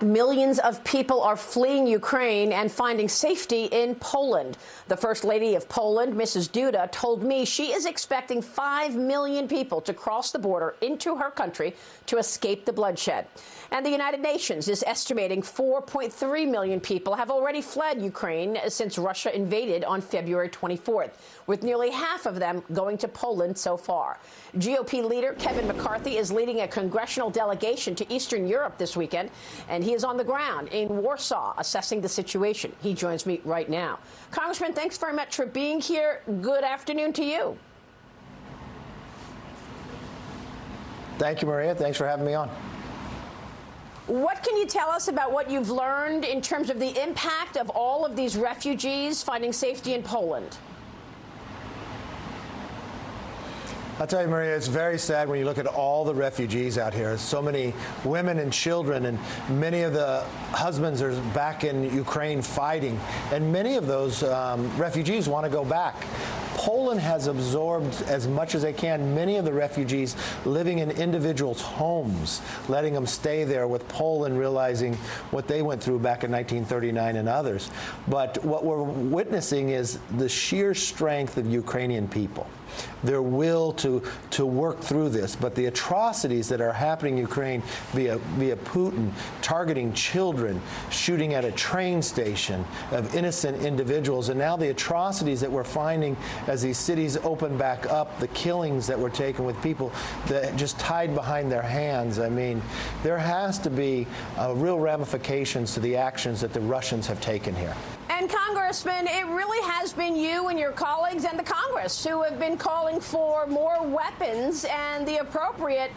Millions of people are fleeing Ukraine and finding safety in Poland. The First Lady of Poland, Mrs. Duda, told me she is expecting 5 million people to cross the border into her country to escape the bloodshed. And the United Nations is estimating 4.3 million people have already fled Ukraine since Russia invaded on February 24th, with nearly half of them going to Poland so far. GOP leader Kevin McCarthy is leading a congressional delegation to Eastern Europe this weekend, and he is on the ground in Warsaw assessing the situation. He joins me right now. Congressman, thanks very much for being here. Good afternoon to you. Thank you, Maria. Thanks for having me on. What can you tell us about what you've learned in terms of the impact of all of these refugees finding safety in Poland? I'll tell you, Maria, it's very sad when you look at all the refugees out here. So many women and children, and many of the husbands are back in Ukraine fighting, and many of those refugees want to go back. Poland has absorbed as much as they can many of the refugees living in individuals' homes, letting them stay there, with Poland realizing what they went through back in 1939 and others. But what we're witnessing is the sheer strength of Ukrainian people, their will to work through this. But the atrocities that are happening in Ukraine via Putin, targeting children, shooting at a train station of innocent individuals, and now the atrocities that we're finding as these cities open back up, the killings that were taken with people that just tied behind their hands. I mean, there has to be real ramifications to the actions that the Russians have taken here. And Congressman, it really has been you and your colleagues and the Congress who have been calling for more weapons and the appropriate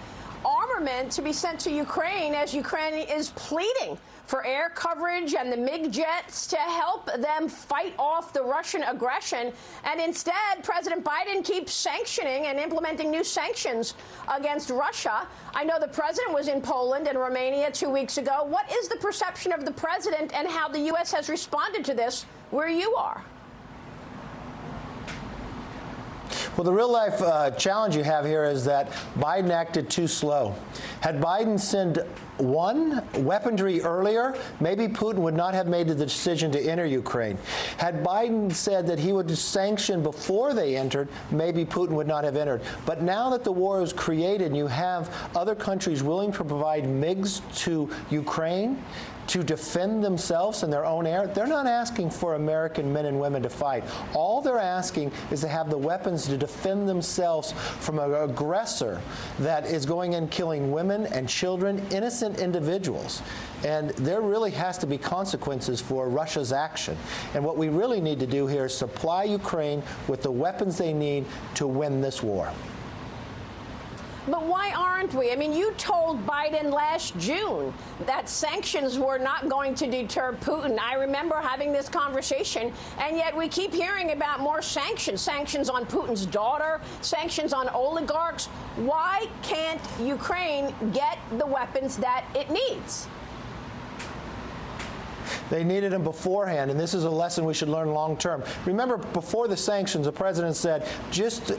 armament to be sent to Ukraine, as Ukraine is pleading for air coverage and the MiG jets to help them fight off the Russian aggression. And instead, President Biden keeps sanctioning and implementing new sanctions against Russia. I know the president was in Poland and Romania 2 weeks ago. What is the perception of the president and how the U.S. has responded to this where you are? Well, the real-life challenge you have here is that Biden acted too slow. Had Biden sent one weaponry earlier, maybe Putin would not have made the decision to enter Ukraine. Had Biden said that he would sanction before they entered, maybe Putin would not have entered. But now that the war is created and you have other countries willing to provide MiGs to Ukraine to defend themselves in their own air, they're not asking for American men and women to fight. All they're asking is to have the weapons to defend themselves from an aggressor that is going and killing women and children, innocent individuals. And there really has to be consequences for Russia's action. And what we really need to do here is supply Ukraine with the weapons they need to win this war. But why aren't we? I mean, you told Biden last June that sanctions were not going to deter Putin. I remember having this conversation, and yet we keep hearing about more sanctions, sanctions on Putin's daughter, sanctions on oligarchs. Why can't Ukraine get the weapons that it needs? They needed them beforehand, and this is a lesson we should learn long term. Remember, before the sanctions, the president said, just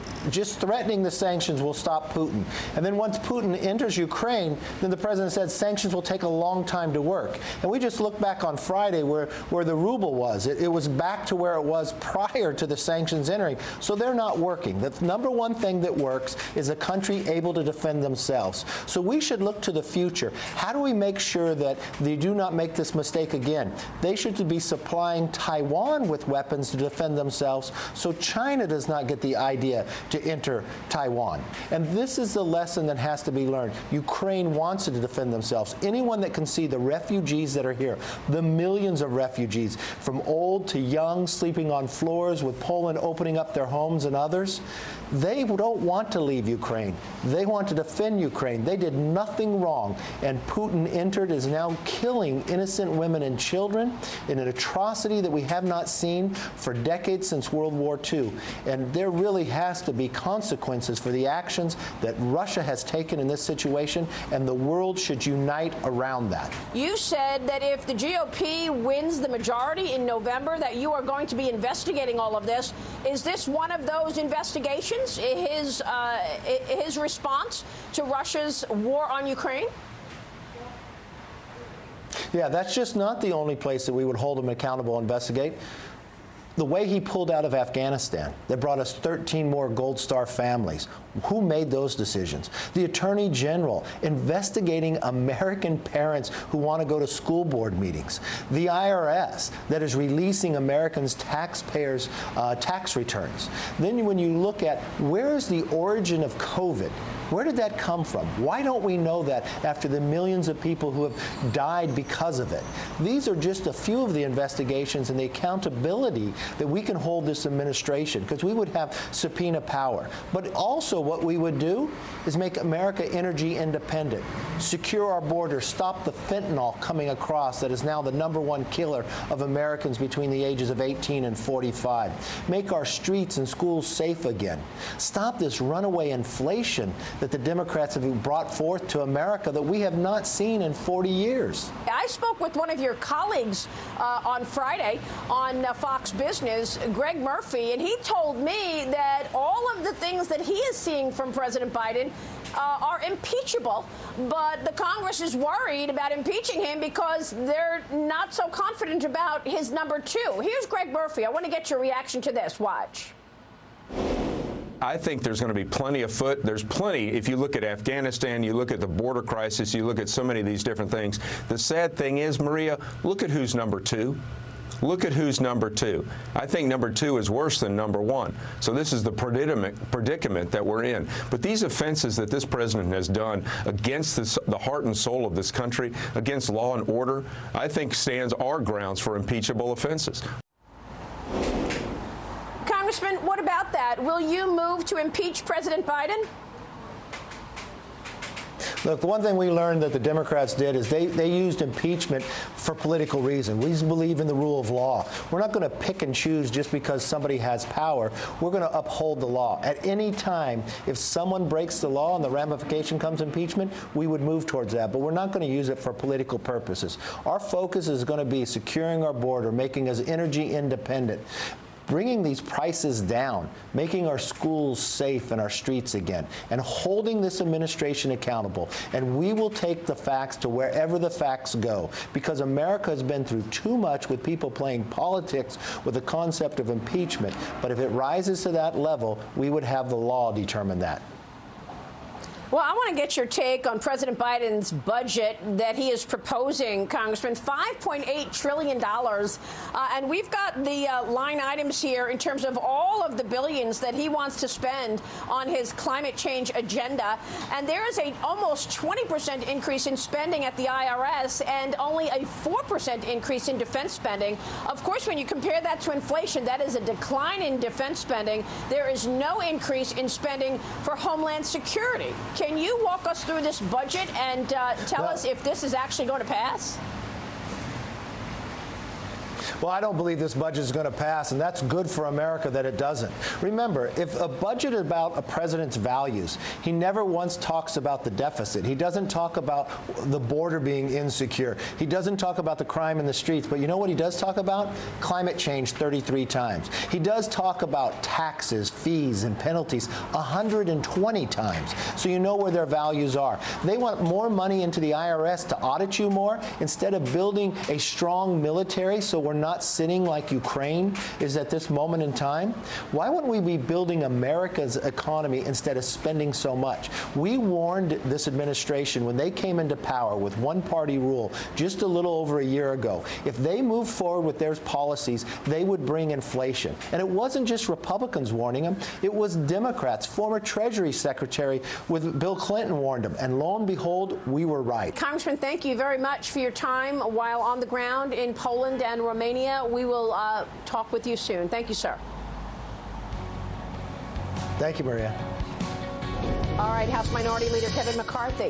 threatening the sanctions will stop Putin. And then once Putin enters Ukraine, then the president said sanctions will take a long time to work. And we just look back on Friday where the ruble was. It was back to where it was prior to the sanctions entering. So they're not working. The number one thing that works is a country able to defend themselves. So we should look to the future. How do we make sure that they do not make this mistake again? They should be supplying Taiwan with weapons to defend themselves so China does not get the idea to enter Taiwan. And this is the lesson that has to be learned. Ukraine wants to defend themselves. Anyone that can see the refugees that are here, the millions of refugees, from old to young, sleeping on floors with Poland opening up their homes and others, they don't want to leave Ukraine. They want to defend Ukraine. They did nothing wrong. And Putin entered, is now killing innocent women and children in an atrocity that we have not seen for decades since World War II. And there really has to be consequences for the actions that Russia has taken in this situation, and the world should unite around that. You said that if the GOP wins the majority in November, that you are going to be investigating all of this. Is this one of those investigations? His response to Russia's war on Ukraine? Yeah, that's just not the only place that we would hold him accountable and investigate. The way he pulled out of Afghanistan, that brought us 13 more Gold Star families. Who made those decisions? The Attorney General investigating American parents who want to go to school board meetings. The IRS that is releasing Americans' taxpayers' tax returns. Then when you look at where is the origin of COVID, where did that come from? Why don't we know that after the millions of people who have died because of it? These are just a few of the investigations and the accountability that we can hold this administration, because we would have subpoena power. But also what we would do is make America energy independent, secure our borders, stop the fentanyl coming across that is now the #1 killer of Americans between the ages of 18 and 45, make our streets and schools safe again, stop this runaway inflation that the Democrats have brought forth to America that we have not seen in 40 years. I spoke with one of your colleagues on Friday on Fox Business, Greg Murphy, and he told me that all of the things that he is seeing from President Biden are impeachable, but the Congress is worried about impeaching him because they're not so confident about his #2. Here's Greg Murphy. I want to get your reaction to this. Watch. I think there's going to be plenty afoot. There's plenty. If you look at Afghanistan, you look at the border crisis, you look at so many of these different things. The sad thing is, Maria, look at who's #2. Look at who's #2. I think #2 is worse than #1. So this is the predicament that we're in. But these offenses that this president has done against the heart and soul of this country, against law and order, I think stands our grounds for impeachable offenses. Congressman, what about that? Will you move to impeach President Biden? Look, the one thing we learned that the Democrats did is they used impeachment for political reasons. We believe in the rule of law. We're not going to pick and choose just because somebody has power. We're going to uphold the law. At any time, if someone breaks the law and the ramification comes impeachment, we would move towards that. But we're not going to use it for political purposes. Our focus is going to be securing our border, making us energy independent, bringing these prices down, making our schools safe and our streets again, and holding this administration accountable. And we will take the facts to wherever the facts go, because America has been through too much with people playing politics with the concept of impeachment. But if it rises to that level, we would have the law determine that. Well, I want to get your take on President Biden's budget that he is proposing, Congressman, $5.8 trillion. And we've got the line items here in terms of all of the billions that he wants to spend on his climate change agenda. And there is a almost 20% increase in spending at the IRS and only a 4% increase in defense spending. Of course, when you compare that to inflation, that is a decline in defense spending. There is no increase in spending for Homeland Security. Can you walk us through this budget and tell us if this is actually going to pass? Well, I don't believe this budget is going to pass, and that's good for America that it doesn't. Remember, if a budget is about a president's values, he never once talks about the deficit. He doesn't talk about the border being insecure. He doesn't talk about the crime in the streets. But you know what he does talk about? Climate change 33 times. He does talk about taxes, fees, and penalties 120 times. So you know where their values are. They want more money into the IRS to audit you more instead of building a strong military so we're not sitting like Ukraine is at this moment in time. Why wouldn't we be building America's economy instead of spending so much? We warned this administration when they came into power with one-party rule just a little over a year ago. If they moved forward with their policies, they would bring inflation. And it wasn't just Republicans warning them. It was Democrats. Former Treasury Secretary with Bill Clinton warned them. And lo and behold, we were right. Congressman, thank you very much for your time while on the ground in Poland and Romania. We will talk with you soon. Thank you, sir. Thank you, Maria. All right, House Minority Leader Kevin McCarthy.